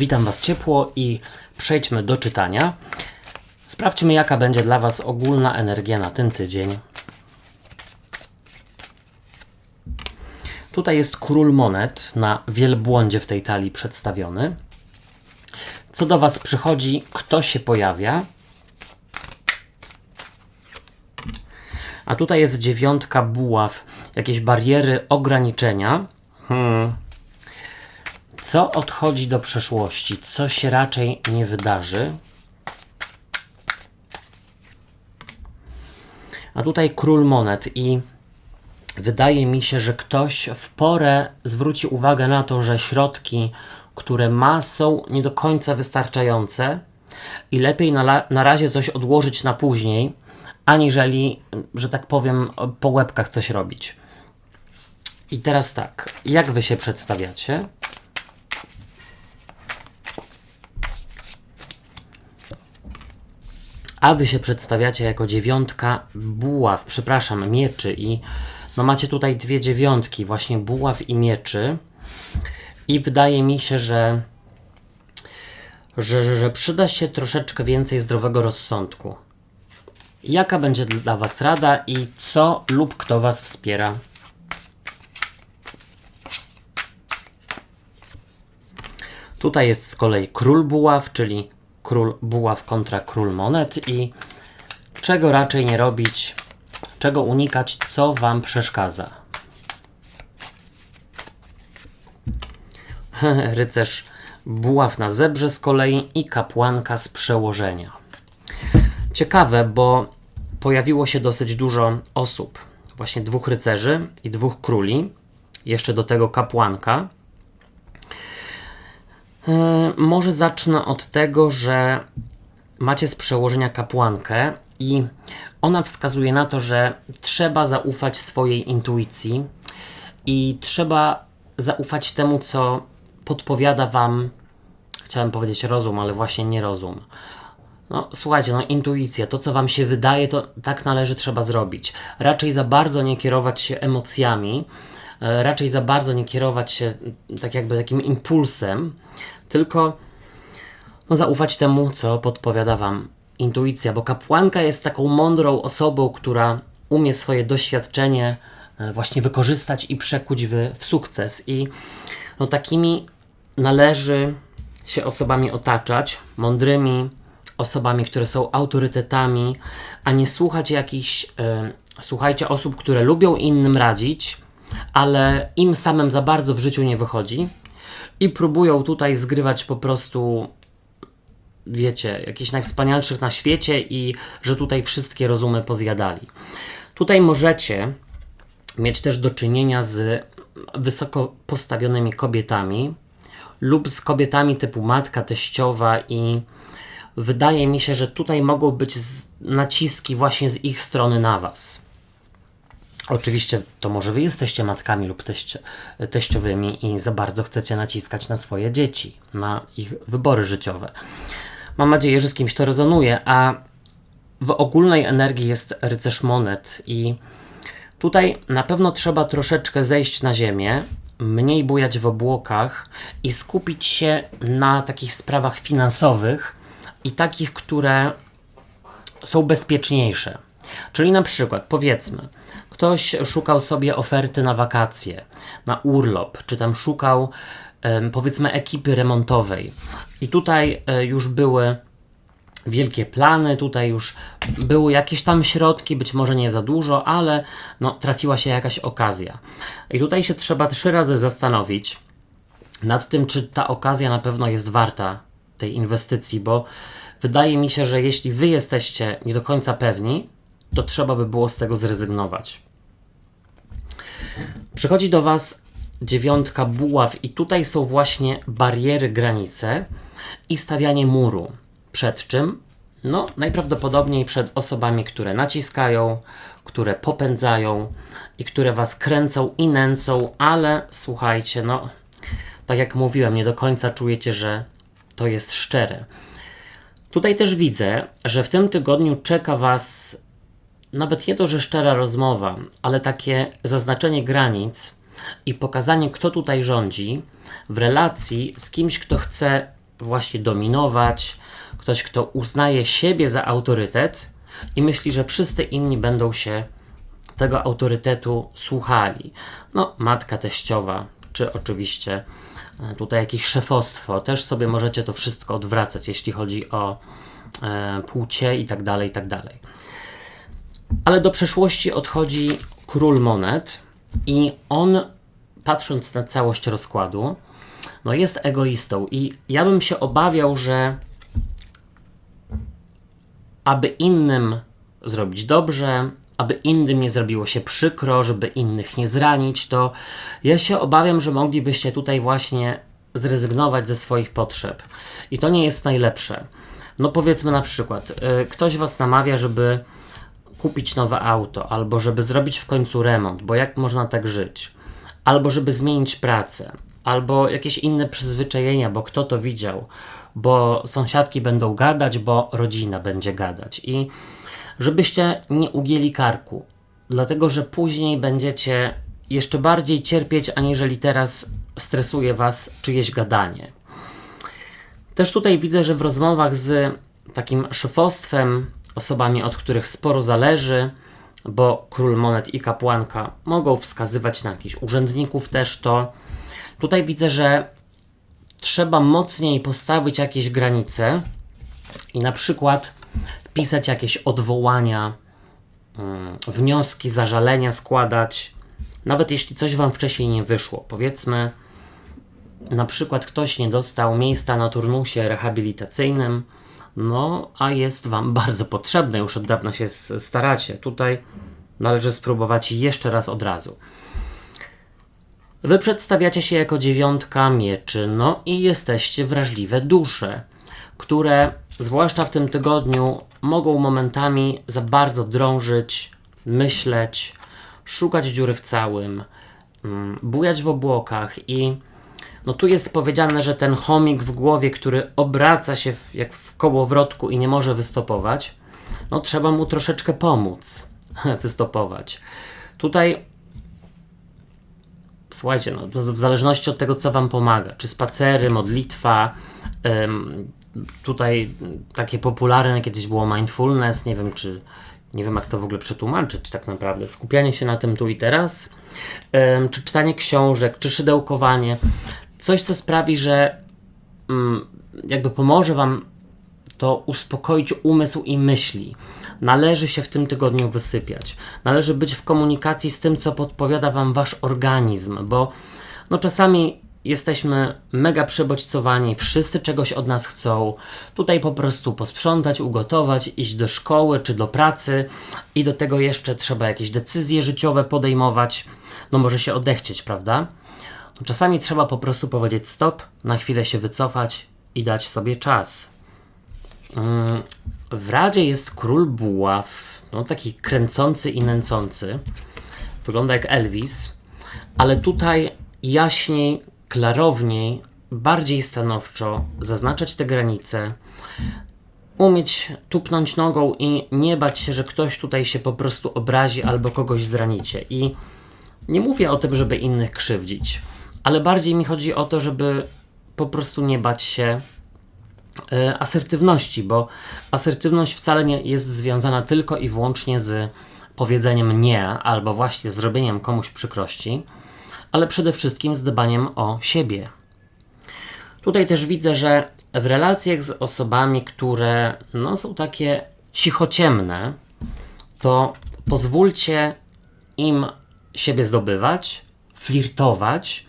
Witam Was ciepło i przejdźmy do czytania. Sprawdźmy, jaka będzie dla Was ogólna energia na ten tydzień. Tutaj jest król monet na wielbłądzie w tej talii przedstawiony. Co do Was przychodzi, kto się pojawia. A tutaj jest dziewiątka buław, jakieś bariery, ograniczenia. Co odchodzi do przeszłości? Co się raczej nie wydarzy? A tutaj król monet i wydaje mi się, że ktoś w porę zwróci uwagę na to, że środki, które ma, są nie do końca wystarczające i lepiej na razie coś odłożyć na później, aniżeli, że tak powiem, po łebkach coś robić. I teraz tak, jak Wy się przedstawiacie? A Wy się przedstawiacie jako dziewiątka buław, przepraszam, mieczy i no macie tutaj dwie dziewiątki, właśnie buław i mieczy i wydaje mi się, że przyda się troszeczkę więcej zdrowego rozsądku. Jaka będzie dla Was rada i co lub kto Was wspiera? Tutaj jest z kolei król buław, czyli król buław kontra król monet i czego raczej nie robić, czego unikać, co Wam przeszkadza. Rycerz buław na zebrze z kolei i kapłanka z przełożenia. Ciekawe, bo pojawiło się dosyć dużo osób. Właśnie dwóch rycerzy i dwóch króli. Jeszcze do tego kapłanka. Może zacznę od tego, że macie z przełożenia kapłankę i ona wskazuje na to, że trzeba zaufać swojej intuicji i trzeba zaufać temu, co podpowiada Wam, chciałem powiedzieć rozum, ale właśnie nie rozum. No słuchajcie, intuicja, to co Wam się wydaje, to tak trzeba zrobić. Raczej za bardzo nie kierować się emocjami, raczej za bardzo nie kierować się tak jakby takim impulsem, tylko zaufać temu, co podpowiada Wam intuicja, bo kapłanka jest taką mądrą osobą, która umie swoje doświadczenie właśnie wykorzystać i przekuć w sukces i takimi należy się osobami otaczać, mądrymi osobami, które są autorytetami, a nie słuchać słuchajcie osób, które lubią innym radzić, ale im samym za bardzo w życiu nie wychodzi i próbują tutaj zgrywać po prostu, wiecie, jakichś najwspanialszych na świecie i że tutaj wszystkie rozumy pozjadali. Tutaj możecie mieć też do czynienia z wysoko postawionymi kobietami lub z kobietami typu matka, teściowa i wydaje mi się, że tutaj mogą być naciski właśnie z ich strony na Was. Oczywiście to może Wy jesteście matkami lub teściowymi i za bardzo chcecie naciskać na swoje dzieci, na ich wybory życiowe. Mam nadzieję, że z kimś to rezonuje, a w ogólnej energii jest rycerz monet i tutaj na pewno trzeba troszeczkę zejść na ziemię, mniej bujać w obłokach i skupić się na takich sprawach finansowych i takich, które są bezpieczniejsze. Czyli na przykład, powiedzmy, ktoś szukał sobie oferty na wakacje, na urlop, czy tam szukał, powiedzmy, ekipy remontowej. I tutaj już były wielkie plany, tutaj już były jakieś tam środki, być może nie za dużo, ale trafiła się jakaś okazja. I tutaj się trzeba 3 razy zastanowić nad tym, czy ta okazja na pewno jest warta tej inwestycji, bo wydaje mi się, że jeśli Wy jesteście nie do końca pewni, to trzeba by było z tego zrezygnować. Przychodzi do Was dziewiątka buław i tutaj są właśnie bariery, granice i stawianie muru. Przed czym? Najprawdopodobniej przed osobami, które naciskają, które popędzają i które Was kręcą i nęcą, ale słuchajcie, tak jak mówiłem, nie do końca czujecie, że to jest szczere. Tutaj też widzę, że w tym tygodniu czeka Was nawet nie to, że szczera rozmowa, ale takie zaznaczenie granic i pokazanie, kto tutaj rządzi w relacji z kimś, kto chce właśnie dominować, ktoś, kto uznaje siebie za autorytet i myśli, że wszyscy inni będą się tego autorytetu słuchali. No, matka teściowa, czy oczywiście tutaj jakieś szefostwo. Też sobie możecie to wszystko odwracać, jeśli chodzi o płcie i tak dalej, i tak dalej. Ale do przeszłości odchodzi król monet i on, patrząc na całość rozkładu, no jest egoistą i ja bym się obawiał, że aby innym zrobić dobrze, aby innym nie zrobiło się przykro, żeby innych nie zranić, to ja się obawiam, że moglibyście tutaj właśnie zrezygnować ze swoich potrzeb. I to nie jest najlepsze. No powiedzmy na przykład, ktoś was namawia, żeby kupić nowe auto, albo żeby zrobić w końcu remont, bo jak można tak żyć? Albo żeby zmienić pracę, albo jakieś inne przyzwyczajenia, bo kto to widział, bo sąsiadki będą gadać, bo rodzina będzie gadać. I żebyście nie ugięli karku, dlatego że później będziecie jeszcze bardziej cierpieć, aniżeli teraz stresuje was czyjeś gadanie. Też tutaj widzę, że w rozmowach z takim szefostwem, osobami, od których sporo zależy, bo król monet i kapłanka mogą wskazywać na jakichś urzędników też, to tutaj widzę, że trzeba mocniej postawić jakieś granice i na przykład pisać jakieś odwołania, wnioski, zażalenia składać, nawet jeśli coś wam wcześniej nie wyszło. Powiedzmy, na przykład ktoś nie dostał miejsca na turnusie rehabilitacyjnym, no a jest wam bardzo potrzebne, już od dawna się staracie. Tutaj należy spróbować jeszcze raz od razu. Wy przedstawiacie się jako 9 mieczy, no i jesteście wrażliwe dusze, które zwłaszcza w tym tygodniu mogą momentami za bardzo drążyć, myśleć, szukać dziury w całym, bujać w obłokach i no tu jest powiedziane, że ten chomik w głowie, który obraca się jak w kołowrotku i nie może wystopować, no trzeba mu troszeczkę pomóc wystopować. Tutaj słuchajcie, no, w zależności od tego, co wam pomaga, czy spacery, modlitwa, tutaj takie popularne kiedyś było mindfulness, nie wiem jak to w ogóle przetłumaczyć tak naprawdę, skupianie się na tym tu i teraz, czy czytanie książek, czy szydełkowanie, coś co sprawi, że jakby pomoże wam to uspokoić umysł i myśli. Należy się w tym tygodniu wysypiać. Należy być w komunikacji z tym, co podpowiada wam wasz organizm, bo no czasami jesteśmy mega przebodźcowani, wszyscy czegoś od nas chcą. Tutaj po prostu posprzątać, ugotować, iść do szkoły czy do pracy i do tego jeszcze trzeba jakieś decyzje życiowe podejmować. No może się odechcieć, prawda? No czasami trzeba po prostu powiedzieć stop, na chwilę się wycofać i dać sobie czas. W Radzie jest król buław, no taki kręcący i nęcący. Wygląda jak Elvis, ale tutaj jaśniej, klarowniej, bardziej stanowczo zaznaczać te granice, umieć tupnąć nogą i nie bać się, że ktoś tutaj się po prostu obrazi albo kogoś zranicie. I nie mówię o tym, żeby innych krzywdzić, ale bardziej mi chodzi o to, żeby po prostu nie bać się asertywności, bo asertywność wcale nie jest związana tylko i wyłącznie z powiedzeniem nie, albo właśnie zrobieniem komuś przykrości, ale przede wszystkim z dbaniem o siebie. Tutaj też widzę, że w relacjach z osobami, które no, są takie cichociemne, to pozwólcie im siebie zdobywać, flirtować,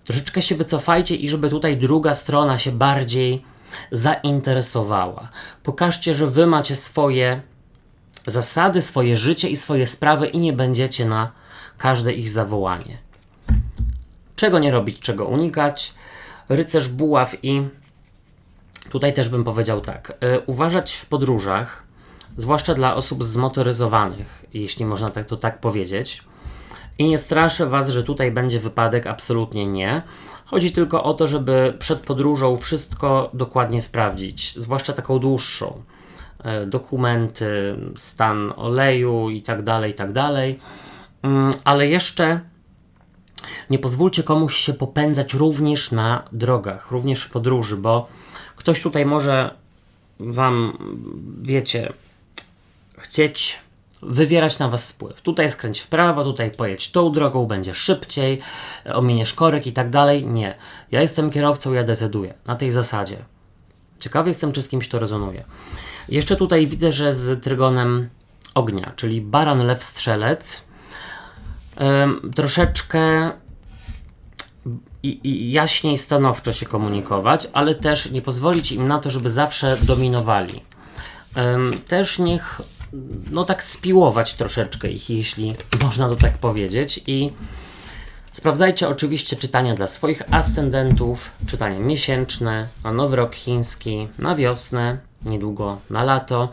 troszeczkę się wycofajcie i żeby tutaj druga strona się bardziej zainteresowała. Pokażcie, że wy macie swoje zasady, swoje życie i swoje sprawy i nie będziecie na każde ich zawołanie. Czego nie robić, czego unikać. Rycerz buław i tutaj też bym powiedział tak. Uważać w podróżach, zwłaszcza dla osób zmotoryzowanych, jeśli można to tak powiedzieć. I nie straszę was, że tutaj będzie wypadek, absolutnie nie. Chodzi tylko o to, żeby przed podróżą wszystko dokładnie sprawdzić, zwłaszcza taką dłuższą. Dokumenty, stan oleju i tak dalej. Ale jeszcze nie pozwólcie komuś się popędzać również na drogach, również w podróży, bo Ktoś tutaj może Wam, wiecie, chcieć wywierać na Was wpływ. Tutaj skręć w prawo, tutaj pojedź tą drogą, będzie szybciej, ominiesz korek i tak dalej. Nie. Ja jestem kierowcą, ja decyduję. Na tej zasadzie. Ciekawy jestem, czy z kimś to rezonuje. Jeszcze tutaj widzę, że z trygonem ognia, czyli baran, lew, strzelec, troszeczkę i jaśniej, stanowczo się komunikować, ale też nie pozwolić im na to, żeby zawsze dominowali. Też niech tak spiłować troszeczkę ich, jeśli można to tak powiedzieć, i sprawdzajcie oczywiście czytania dla swoich ascendentów, czytania miesięczne, na nowy rok chiński, na wiosnę, niedługo na lato.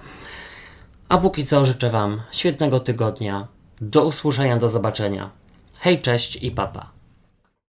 A póki co życzę Wam świetnego tygodnia, do usłyszenia, do zobaczenia. Hej, cześć i papa.